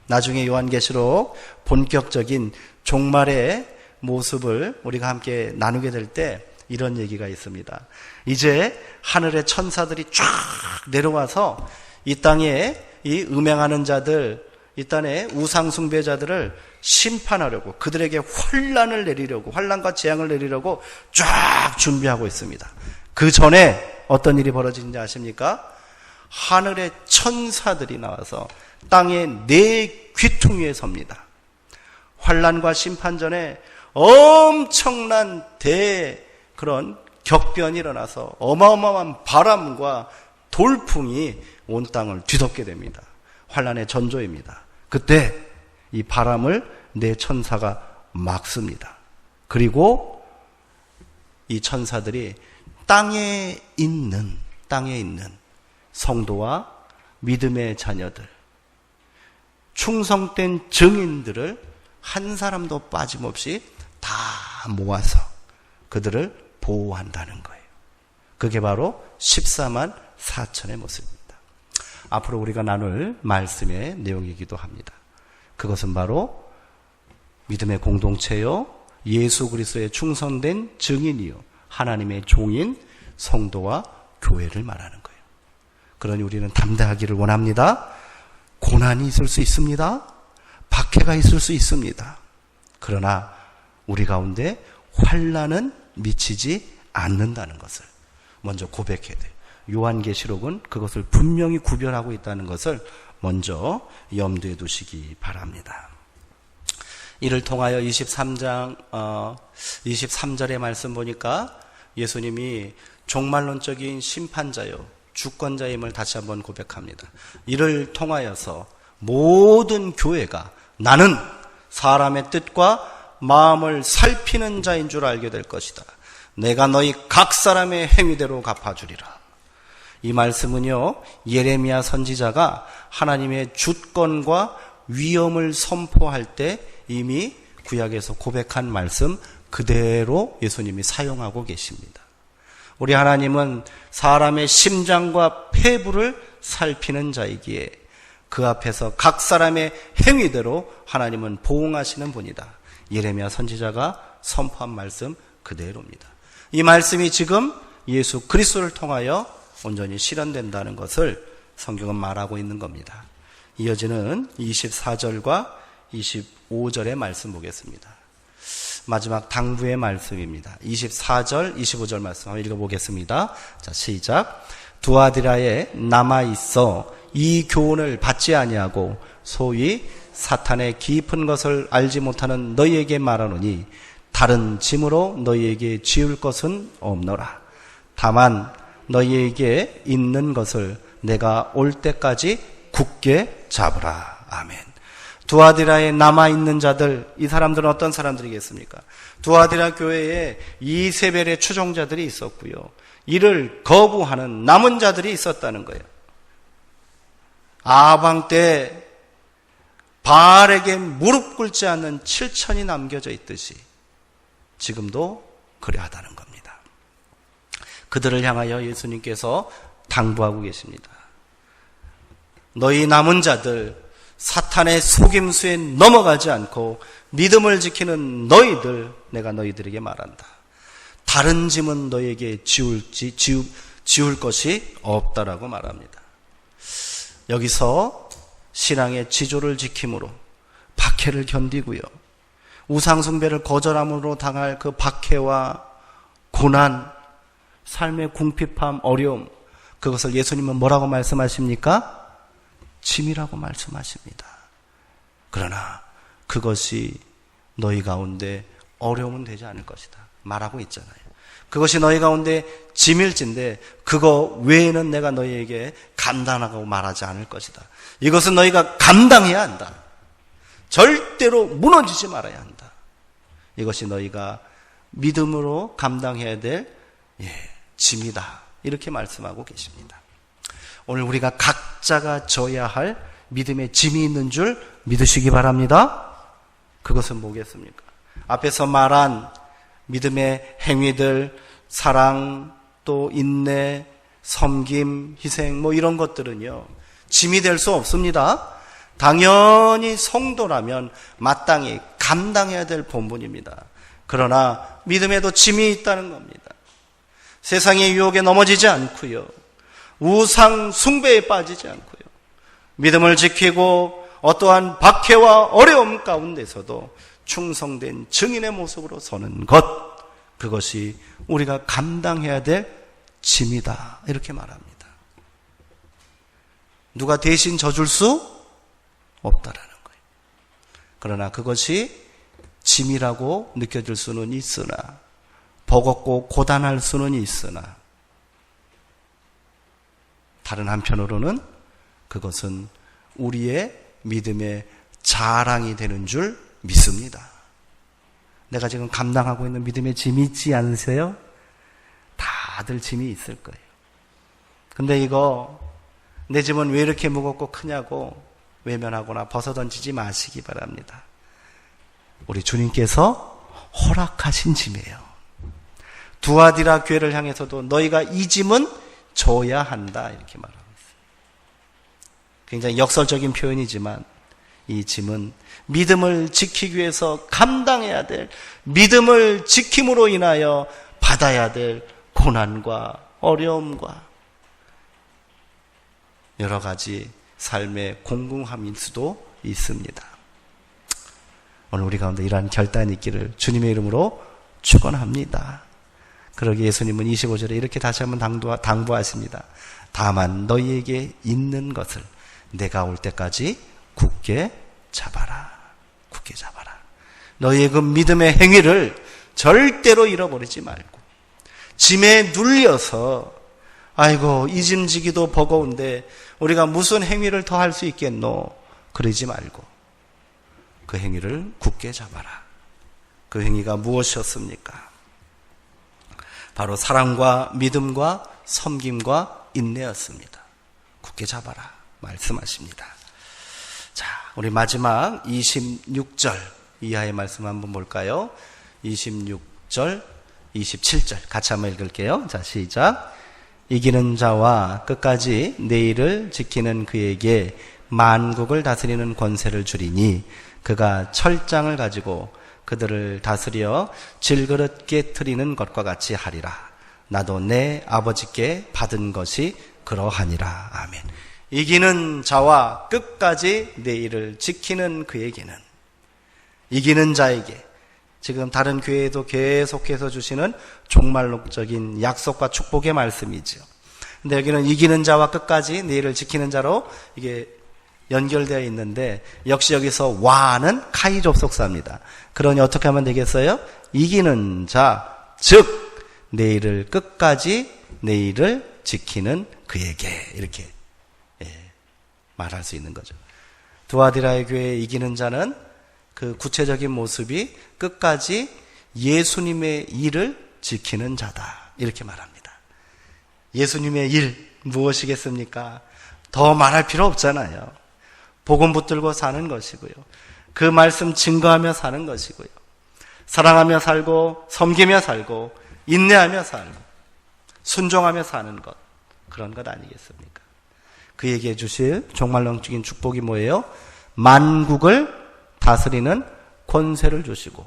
나중에 요한계시록 본격적인 종말의 모습을 우리가 함께 나누게 될 때 이런 얘기가 있습니다. 이제 하늘의 천사들이 쫙 내려와서 이 땅에 이 음행하는 자들, 이 땅에 우상 숭배자들을 심판하려고, 그들에게 환난을 내리려고, 환난과 재앙을 내리려고 쫙 준비하고 있습니다. 그 전에 어떤 일이 벌어지는지 아십니까? 하늘의 천사들이 나와서 땅의 4귀퉁이에 섭니다. 환난과 심판 전에 엄청난 그런 격변이 일어나서 어마어마한 바람과 돌풍이 온 땅을 뒤덮게 됩니다. 환난의 전조입니다. 그때 이 바람을 4천사가 막습니다. 그리고 이 천사들이 땅에 있는 성도와 믿음의 자녀들, 충성된 증인들을 한 사람도 빠짐없이 다 모아서 그들을 보호한다는 거예요. 그게 바로 14만 4천의 모습입니다. 앞으로 우리가 나눌 말씀의 내용이기도 합니다. 그것은 바로 믿음의 공동체요, 예수 그리스도의 충성된 증인이요, 하나님의 종인 성도와 교회를 말하는 거예요. 그러니 우리는 담대하기를 원합니다. 고난이 있을 수 있습니다. 박해가 있을 수 있습니다. 그러나 우리 가운데 환난은 미치지 않는다는 것을 먼저 고백해야 돼요. 요한계시록은 그것을 분명히 구별하고 있다는 것을 먼저 염두에 두시기 바랍니다. 이를 통하여 23장 23절의 말씀 보니까 예수님이 종말론적인 심판자요 주권자임을 다시 한번 고백합니다. 이를 통하여서 모든 교회가 나는 사람의 뜻과 마음을 살피는 자인 줄 알게 될 것이다. 내가 너희 각 사람의 행위대로 갚아주리라. 이 말씀은요, 예레미야 선지자가 하나님의 주권과 위엄을 선포할 때 이미 구약에서 고백한 말씀 그대로 예수님이 사용하고 계십니다. 우리 하나님은 사람의 심장과 폐부를 살피는 자이기에 그 앞에서 각 사람의 행위대로 하나님은 보응하시는 분이다. 예레미야 선지자가 선포한 말씀 그대로입니다. 이 말씀이 지금 예수 그리스도를 통하여 온전히 실현된다는 것을 성경은 말하고 있는 겁니다. 이어지는 24절과 25절의 말씀 보겠습니다. 마지막 당부의 말씀입니다. 24절, 25절 말씀 한번 읽어보겠습니다. 자, 시작. 두아디라에 남아있어 이 교훈을 받지 아니하고 소위 사탄의 깊은 것을 알지 못하는 너희에게 말하노니 다른 짐으로 너희에게 지울 것은 없노라. 다만 너희에게 있는 것을 내가 올 때까지 굳게 잡으라. 아멘. 두아디라에 남아있는 자들, 이 사람들은 어떤 사람들이겠습니까? 두아디라 교회에 이세벨의 추종자들이 있었고요. 이를 거부하는 남은 자들이 있었다는 거예요. 아방 때 바알에게 무릎 꿇지 않는 7천이 남겨져 있듯이 지금도 그래하다는 겁니다. 그들을 향하여 예수님께서 당부하고 계십니다. 너희 남은 자들, 사탄의 속임수에 넘어가지 않고 믿음을 지키는 너희들, 내가 너희들에게 말한다. 다른 짐은 너희에게 지울 것이 없다라고 말합니다. 여기서 신앙의 지조를 지킴으로 박해를 견디고요, 우상숭배를 거절함으로 당할 그 박해와 고난, 삶의 궁핍함, 어려움, 그것을 예수님은 뭐라고 말씀하십니까? 짐이라고 말씀하십니다. 그러나 그것이 너희 가운데 어려움은 되지 않을 것이다 말하고 있잖아요. 그것이 너희 가운데 짐일진데 그거 외에는 내가 너희에게 감당하고 말하지 않을 것이다. 이것은 너희가 감당해야 한다. 절대로 무너지지 말아야 한다. 이것이 너희가 믿음으로 감당해야 될 짐이다. 이렇게 말씀하고 계십니다. 오늘 우리가 각자가 져야 할 믿음의 짐이 있는 줄 믿으시기 바랍니다. 그것은 뭐겠습니까? 앞에서 말한 믿음의 행위들, 사랑, 또 인내, 섬김, 희생, 이런 것들은요, 짐이 될 수 없습니다. 당연히 성도라면 마땅히 감당해야 될 본분입니다. 그러나 믿음에도 짐이 있다는 겁니다. 세상의 유혹에 넘어지지 않고요, 우상 숭배에 빠지지 않고요, 믿음을 지키고 어떠한 박해와 어려움 가운데서도 충성된 증인의 모습으로 서는 것, 그것이 우리가 감당해야 될 짐이다. 이렇게 말합니다. 누가 대신 져줄 수 없다라는 거예요. 그러나 그것이 짐이라고 느껴질 수는 있으나, 버겁고 고단할 수는 있으나, 다른 한편으로는 그것은 우리의 믿음의 자랑이 되는 줄 믿습니다. 내가 지금 감당하고 있는 믿음의 짐이 있지 않으세요? 다들 짐이 있을 거예요. 근데 이거 내 짐은 왜 이렇게 무겁고 크냐고 외면하거나 벗어던지지 마시기 바랍니다. 우리 주님께서 허락하신 짐이에요. 두아디라 교회를 향해서도 너희가 이 짐은 져야 한다 이렇게 말하고 있어요. 굉장히 역설적인 표현이지만 이 짐은 믿음을 지키기 위해서 감당해야 될, 믿음을 지킴으로 인하여 받아야 될 고난과 어려움과 여러 가지 삶의 공공함일 수도 있습니다. 오늘 우리 가운데 이러한 결단이 있기를 주님의 이름으로 축원합니다. 그러기에 예수님은 25절에 이렇게 다시 한번 당부하십니다. 다만 너희에게 있는 것을 내가 올 때까지 굳게 잡아라. 굳게 잡아라. 너희의 그 믿음의 행위를 절대로 잃어버리지 말고, 짐에 눌려서 아이고 이 짐 지기도 버거운데 우리가 무슨 행위를 더 할 수 있겠노, 그러지 말고 그 행위를 굳게 잡아라. 그 행위가 무엇이었습니까? 바로 사랑과 믿음과 섬김과 인내였습니다. 굳게 잡아라 말씀하십니다. 자, 우리 마지막 26절 이하의 말씀 한번 볼까요? 26절, 27절 같이 한번 읽을게요. 자, 시작. 이기는 자와 끝까지 내 일을 지키는 그에게 만국을 다스리는 권세를 주리니 그가 철장을 가지고 그들을 다스려 질그릇 깨트리는 것과 같이 하리라. 나도 내 아버지께 받은 것이 그러하니라. 아멘. 이기는 자와 끝까지 내 일을 지키는 그에게는, 이기는 자에게, 지금 다른 교회에도 계속해서 주시는 종말론적인 약속과 축복의 말씀이죠. 근데 여기는 이기는 자와 끝까지 내 일을 지키는 자로 이게 연결되어 있는데, 역시 여기서 와는 카이 접속사입니다. 그러니 어떻게 하면 되겠어요? 이기는 자, 즉 내 일을 끝까지 내 일을 지키는 그에게, 이렇게 말할 수 있는 거죠. 두아디라의 교회에 이기는 자는 그 구체적인 모습이 끝까지 예수님의 일을 지키는 자다, 이렇게 말합니다. 예수님의 일 무엇이겠습니까? 더 말할 필요 없잖아요. 복음 붙들고 사는 것이고요, 그 말씀 증거하며 사는 것이고요, 사랑하며 살고 섬기며 살고 인내하며 살고 순종하며 사는 것, 그런 것 아니겠습니까? 그에게 주실 종말론적인 축복이 뭐예요? 만국을 다스리는 권세를 주시고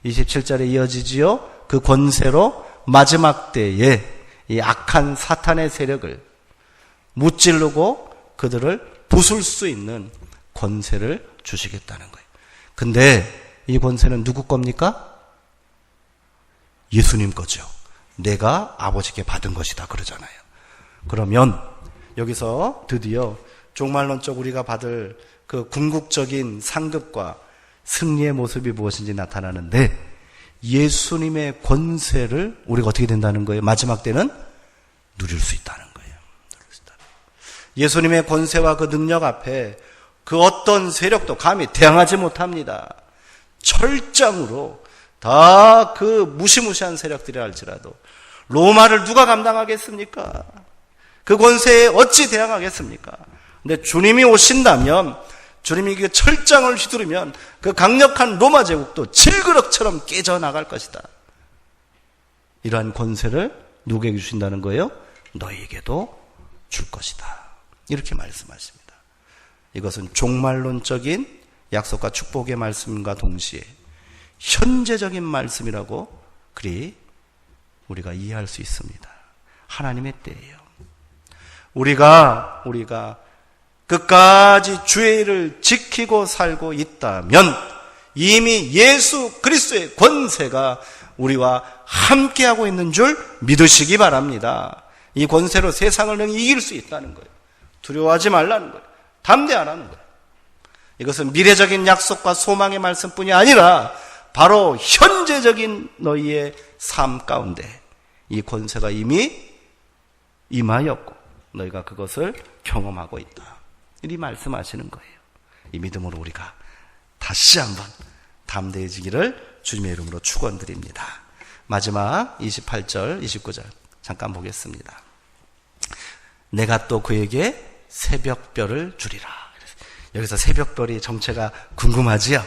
27절에 이어지지요. 그 권세로 마지막 때에 이 악한 사탄의 세력을 무찌르고 그들을 부술 수 있는 권세를 주시겠다는 거예요. 근데 이 권세는 누구 겁니까? 예수님 거죠. 내가 아버지께 받은 것이다 그러잖아요. 그러면 여기서 드디어 종말론적 우리가 받을 그 궁극적인 상급과 승리의 모습이 무엇인지 나타나는데, 예수님의 권세를 우리가 어떻게 된다는 거예요? 마지막 때는 누릴 수 있다는 거예요. 예수님의 권세와 그 능력 앞에 그 어떤 세력도 감히 대항하지 못합니다. 철장으로 다 그 무시무시한 세력들이 할지라도 로마를 누가 감당하겠습니까? 그 권세에 어찌 대항하겠습니까? 근데 주님이 오신다면, 주님이 그 철장을 휘두르면 그 강력한 로마 제국도 질그럭처럼 깨져나갈 것이다. 이러한 권세를 누구에게 주신다는 거예요? 너희에게도 줄 것이다. 이렇게 말씀하십니다. 이것은 종말론적인 약속과 축복의 말씀과 동시에 현재적인 말씀이라고 그리 우리가 이해할 수 있습니다. 하나님의 때예요. 우리가 끝까지 주의 일을 지키고 살고 있다면 이미 예수 그리스도의 권세가 우리와 함께하고 있는 줄 믿으시기 바랍니다. 이 권세로 세상을 능히 이길 수 있다는 거예요. 두려워하지 말라는 거예요. 담대하라는 거예요. 이것은 미래적인 약속과 소망의 말씀뿐이 아니라 바로 현재적인 너희의 삶 가운데 이 권세가 이미 임하였고 너희가 그것을 경험하고 있다. 이 말씀하시는 거예요. 이 믿음으로 우리가 다시 한번 담대해지기를 주님의 이름으로 축원드립니다. 마지막 28절, 29절 잠깐 보겠습니다. 내가 또 그에게 새벽별을 주리라. 여기서 새벽별이 정체가 궁금하지요?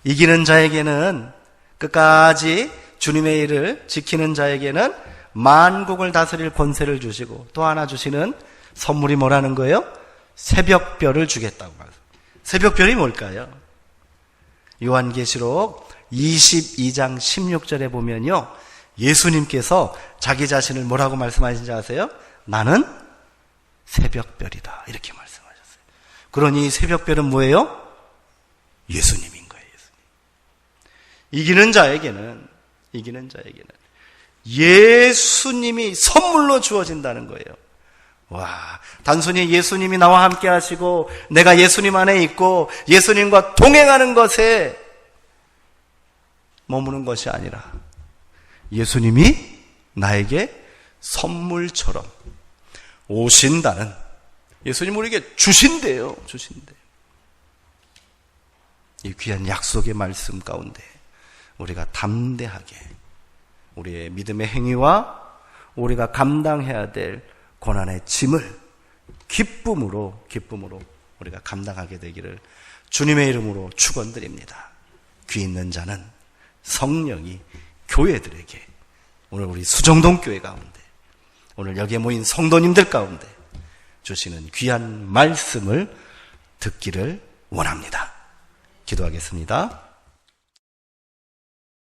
이기는 자에게는, 끝까지 주님의 일을 지키는 자에게는 만국을 다스릴 권세를 주시고 또 하나 주시는 선물이 뭐라는 거예요? 새벽별을 주겠다고 말해요. 새벽별이 뭘까요? 요한계시록 22장 16절에 보면요, 예수님께서 자기 자신을 뭐라고 말씀하신지 아세요? 나는 새벽별이다 이렇게 말씀하셨어요. 그러니 새벽별은 뭐예요? 예수님인 거예요. 이기는 자에게는 예수님이 선물로 주어진다는 거예요. 와, 단순히 예수님이 나와 함께 하시고 내가 예수님 안에 있고 예수님과 동행하는 것에 머무는 것이 아니라 예수님이 나에게 선물처럼 오신다는, 예수님 우리에게 주신대요. 이 귀한 약속의 말씀 가운데 우리가 담대하게 우리의 믿음의 행위와 우리가 감당해야 될 고난의 짐을 기쁨으로 우리가 감당하게 되기를 주님의 이름으로 축원드립니다. 귀 있는 자는 성령이 교회들에게, 오늘 우리 수정동 교회 가운데, 오늘 여기에 모인 성도님들 가운데 주시는 귀한 말씀을 듣기를 원합니다. 기도하겠습니다.